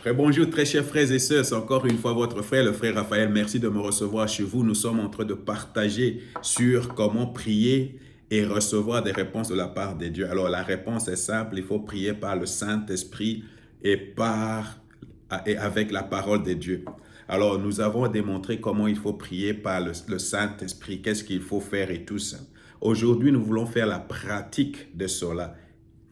Bonjour très chers frères et sœurs, c'est encore une fois votre frère, le frère Raphaël. Merci de me recevoir chez vous. Nous sommes en train de partager sur comment prier et recevoir des réponses de la part de Dieu. Alors la réponse est simple, il faut prier par le Saint-Esprit et avec la parole de Dieu. Alors nous avons démontré comment il faut prier par le Saint-Esprit, qu'est-ce qu'il faut faire et tout ça. Aujourd'hui, nous voulons faire la pratique de cela.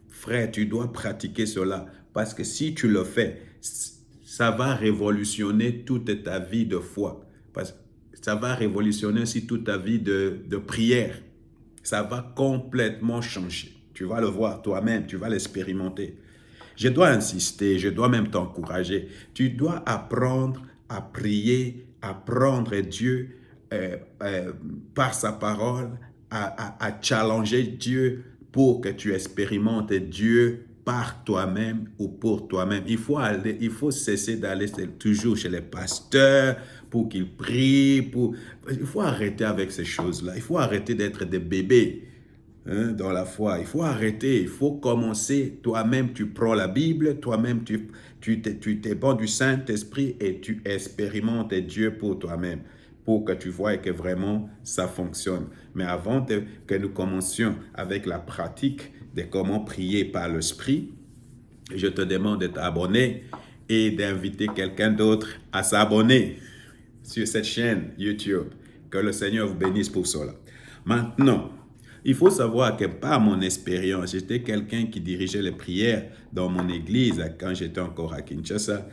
Frère, tu dois pratiquer cela parce que si tu le fais, ça va révolutionner toute ta vie de foi. Parce que ça va révolutionner aussi toute ta vie de prière. Ça va complètement changer. Tu vas le voir toi-même, tu vas l'expérimenter. Je dois insister, je dois même t'encourager. Tu dois apprendre à prier, à prendre Dieu par sa parole, à challenger Dieu pour que tu expérimentes Dieu par toi-même ou pour toi-même. Il faut cesser d'aller toujours chez les pasteurs pour qu'ils prient. Il faut arrêter avec ces choses-là. Il faut arrêter d'être des bébés dans la foi. Il faut arrêter, il faut commencer. Toi-même, tu prends la Bible, toi-même, tu t'es bon du Saint-Esprit et tu expérimentes Dieu pour toi-même, pour que tu vois que vraiment ça fonctionne. Mais avant que nous commencions avec la pratique de comment prier par l'Esprit, je te demande de t'abonner et d'inviter quelqu'un d'autre à s'abonner sur cette chaîne YouTube. Que le Seigneur vous bénisse pour cela. Maintenant, il faut savoir que par mon expérience, j'étais quelqu'un qui dirigeait les prières dans mon église quand j'étais encore à Kinshasa.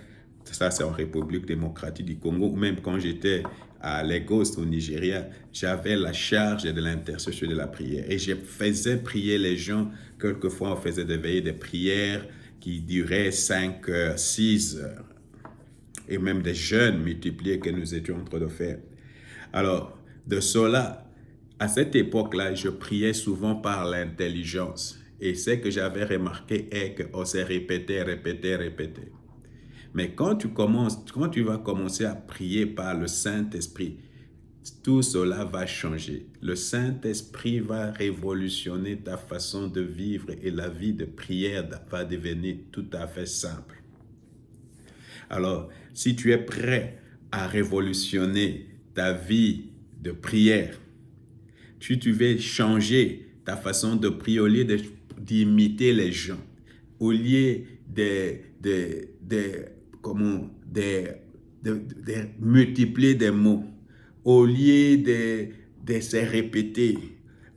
Ça, c'est en République démocratique du Congo. Ou même quand j'étais à Lagos, au Nigeria, j'avais la charge de l'intercession de la prière. Et je faisais prier les gens. Quelquefois, on faisait des veillées de prières qui duraient 5 heures, 6 heures. Et même des jeûnes multipliés que nous étions en train de faire. Alors, de cela, à cette époque-là, je priais souvent par l'intelligence. Et ce que j'avais remarqué est qu'on s'est répété. Mais quand tu vas commencer à prier par le Saint-Esprit, tout cela va changer. Le Saint-Esprit va révolutionner ta façon de vivre et la vie de prière va devenir tout à fait simple. Alors, si tu es prêt à révolutionner ta vie de prière, tu veux changer ta façon de prier au lieu d'imiter les gens, au lieu de multiplier des mots, au lieu de se répéter,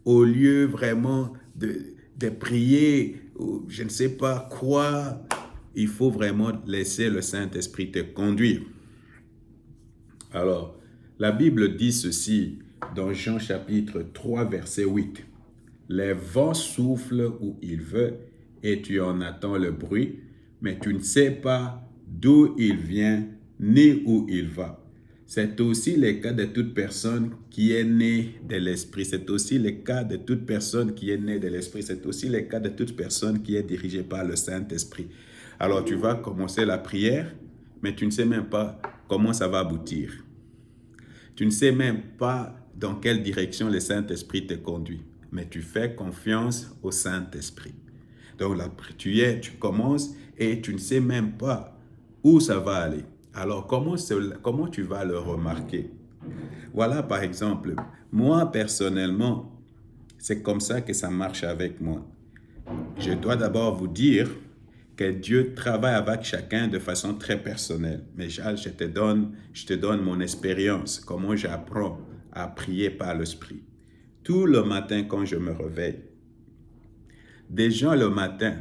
au lieu vraiment de prier, je ne sais pas quoi, il faut vraiment laisser le Saint-Esprit te conduire. Alors, la Bible dit ceci dans Jean chapitre 3, verset 8. Les vents soufflent où il veut et tu en attends le bruit, mais tu ne sais pas d'où il vient ni où il va. C'est aussi le cas de toute personne qui est née de l'Esprit. C'est aussi le cas de toute personne qui est née de l'Esprit. C'est aussi le cas de toute personne qui est dirigée par le Saint-Esprit. Alors tu vas commencer la prière, mais tu ne sais même pas comment ça va aboutir. Tu ne sais même pas dans quelle direction le Saint-Esprit te conduit, mais tu fais confiance au Saint-Esprit. Donc là, tu commences et tu ne sais même pas où ça va aller. Alors, comment tu vas le remarquer? Voilà, par exemple, moi, personnellement, c'est comme ça que ça marche avec moi. Je dois d'abord vous dire que Dieu travaille avec chacun de façon très personnelle. Mais je te donne mon expérience, comment j'apprends à prier par l'Esprit. Tout le matin, quand je me réveille, déjà le matin,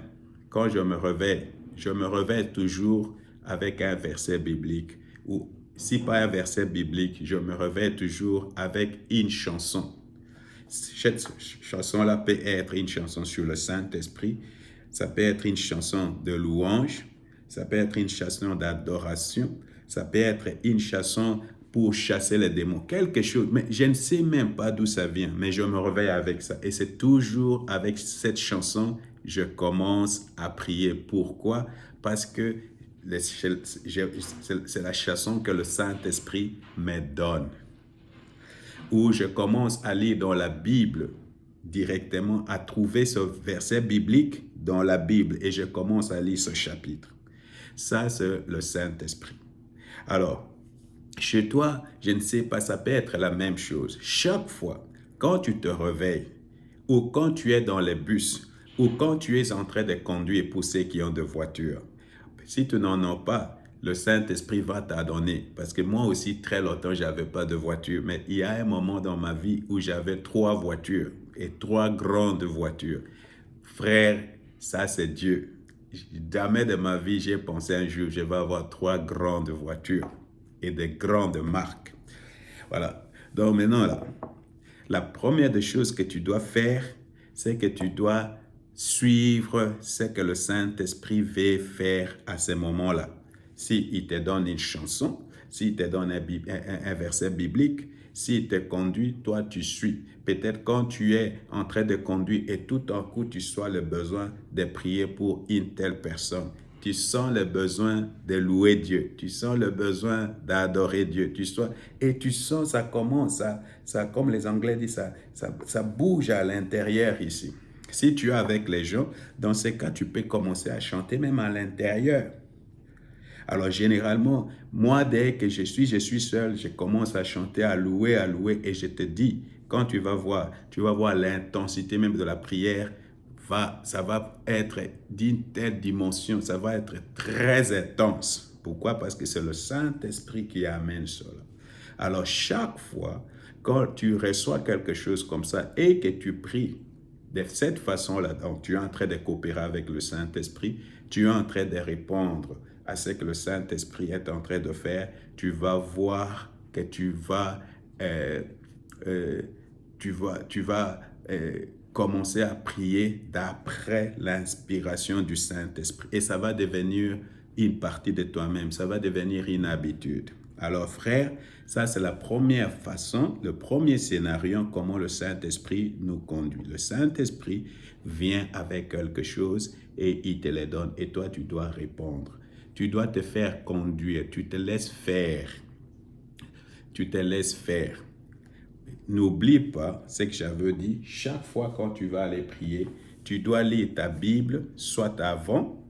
quand je me réveille toujours avec un verset biblique. Ou si pas un verset biblique, je me réveille toujours avec une chanson. Cette chanson-là peut être une chanson sur le Saint-Esprit, ça peut être une chanson de louange, ça peut être une chanson d'adoration, ça peut être une chanson pour chasser les démons, quelque chose, mais je ne sais même pas d'où ça vient, mais je me réveille avec ça. Et c'est toujours avec cette chanson, je commence à prier. Pourquoi? Parce que c'est la chanson que le Saint-Esprit me donne. Où je commence à lire dans la Bible directement, à trouver ce verset biblique dans la Bible et je commence à lire ce chapitre. Ça, c'est le Saint-Esprit. Alors, chez toi, je ne sais pas, ça peut être la même chose. Chaque fois, quand tu te réveilles, ou quand tu es dans les bus, ou quand tu es en train de conduire pour ceux qui ont de voitures, si tu n'en as pas, le Saint-Esprit va t'adonner. Parce que moi aussi, très longtemps, je n'avais pas de voiture. Mais il y a un moment dans ma vie où j'avais 3 voitures et 3 grandes voitures. Frère, ça c'est Dieu. Jamais de ma vie, j'ai pensé un jour, je vais avoir 3 grandes voitures et des grandes marques. Voilà. Donc maintenant, là, la première des choses que tu dois faire, c'est que tu dois suivre ce que le Saint-Esprit veut faire à ce moment-là. S'il te donne une chanson, s'il te donne un verset biblique, s'il te conduit, toi tu suis. Peut-être quand tu es en train de conduire et tout à coup tu sois le besoin de prier pour une telle personne. Tu sens le besoin de louer Dieu. Tu sens le besoin d'adorer Dieu. Et tu sens, ça commence, comme les Anglais disent, ça bouge à l'intérieur ici. Si tu es avec les gens, dans ce cas, tu peux commencer à chanter même à l'intérieur. Alors généralement, moi, dès que je suis seul, je commence à chanter, à louer, et je te dis, quand tu vas voir l'intensité même de la prière, ça va être d'une telle dimension, ça va être très intense. Pourquoi? Parce que c'est le Saint-Esprit qui amène cela. Alors chaque fois, quand tu reçois quelque chose comme ça et que tu pries de cette façon-là, donc tu es en train de coopérer avec le Saint-Esprit, tu es en train de répondre à ce que le Saint-Esprit est en train de faire, tu vas voir que tu vas commencer à prier d'après l'inspiration du Saint-Esprit. Et ça va devenir une partie de toi-même, ça va devenir une habitude. Alors frère, ça c'est la première façon, le premier scénario, comment le Saint-Esprit nous conduit. Le Saint-Esprit vient avec quelque chose et il te le donne et toi tu dois répondre. Tu dois te faire conduire, tu te laisses faire. Tu te laisses faire. N'oublie pas ce que j'avais dit, chaque fois quand tu vas aller prier, tu dois lire ta Bible, soit avant,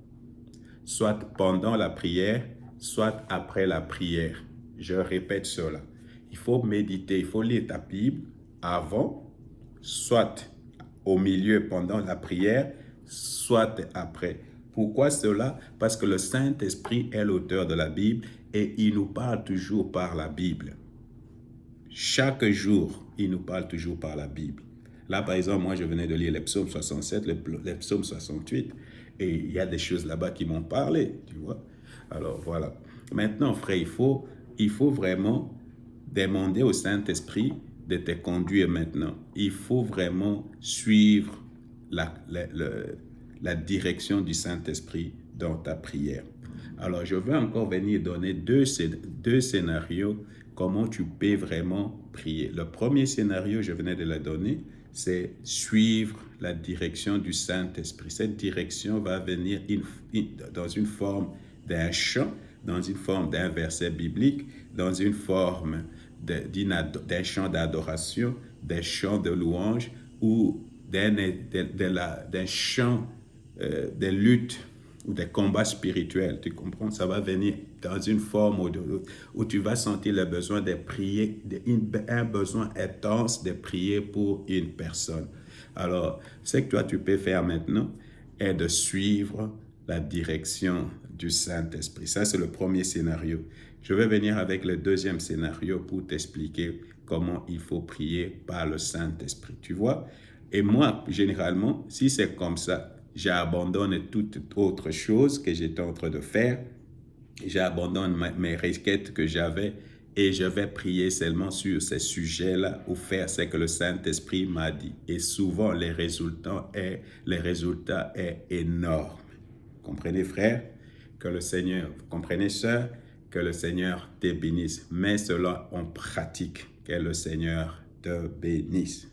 soit pendant la prière, soit après la prière. Je répète cela. Il faut méditer, il faut lire ta Bible avant, soit au milieu pendant la prière, soit après. Pourquoi cela? Parce que le Saint-Esprit est l'auteur de la Bible et il nous parle toujours par la Bible. Chaque jour, il nous parle toujours par la Bible. Là, par exemple, moi, je venais de lire les psaumes 67, les psaumes 68, et il y a des choses là-bas qui m'ont parlé, tu vois. Alors, voilà. Maintenant, frère, il faut vraiment demander au Saint-Esprit de te conduire maintenant. Il faut vraiment suivre la direction du Saint-Esprit dans ta prière. Alors, je vais encore venir donner deux scénarios, comment tu peux vraiment prier. Le premier scénario, je venais de le donner, c'est suivre la direction du Saint-Esprit. Cette direction va venir dans une forme d'un chant, dans une forme d'un verset biblique, dans une forme d'un chant d'adoration, d'un chant de louange ou d'un chant de lutte ou des combats spirituels, tu comprends? Ça va venir dans une forme où tu vas sentir le besoin de prier, un besoin intense de prier pour une personne. Alors, ce que toi tu peux faire maintenant est de suivre la direction du Saint-Esprit. Ça, c'est le premier scénario. Je vais venir avec le deuxième scénario pour t'expliquer comment il faut prier par le Saint-Esprit. Tu vois? Et moi, généralement, si c'est comme ça, j'abandonne toute autre chose que j'étais en train de faire. J'abandonne mes requêtes que j'avais et je vais prier seulement sur ces sujets-là ou faire ce que le Saint-Esprit m'a dit. Et souvent, les résultats est énorme. Comprenez, frère, que le Seigneur, comprenez, sœur, que le Seigneur te bénisse. Mets cela en pratique. Que le Seigneur te bénisse.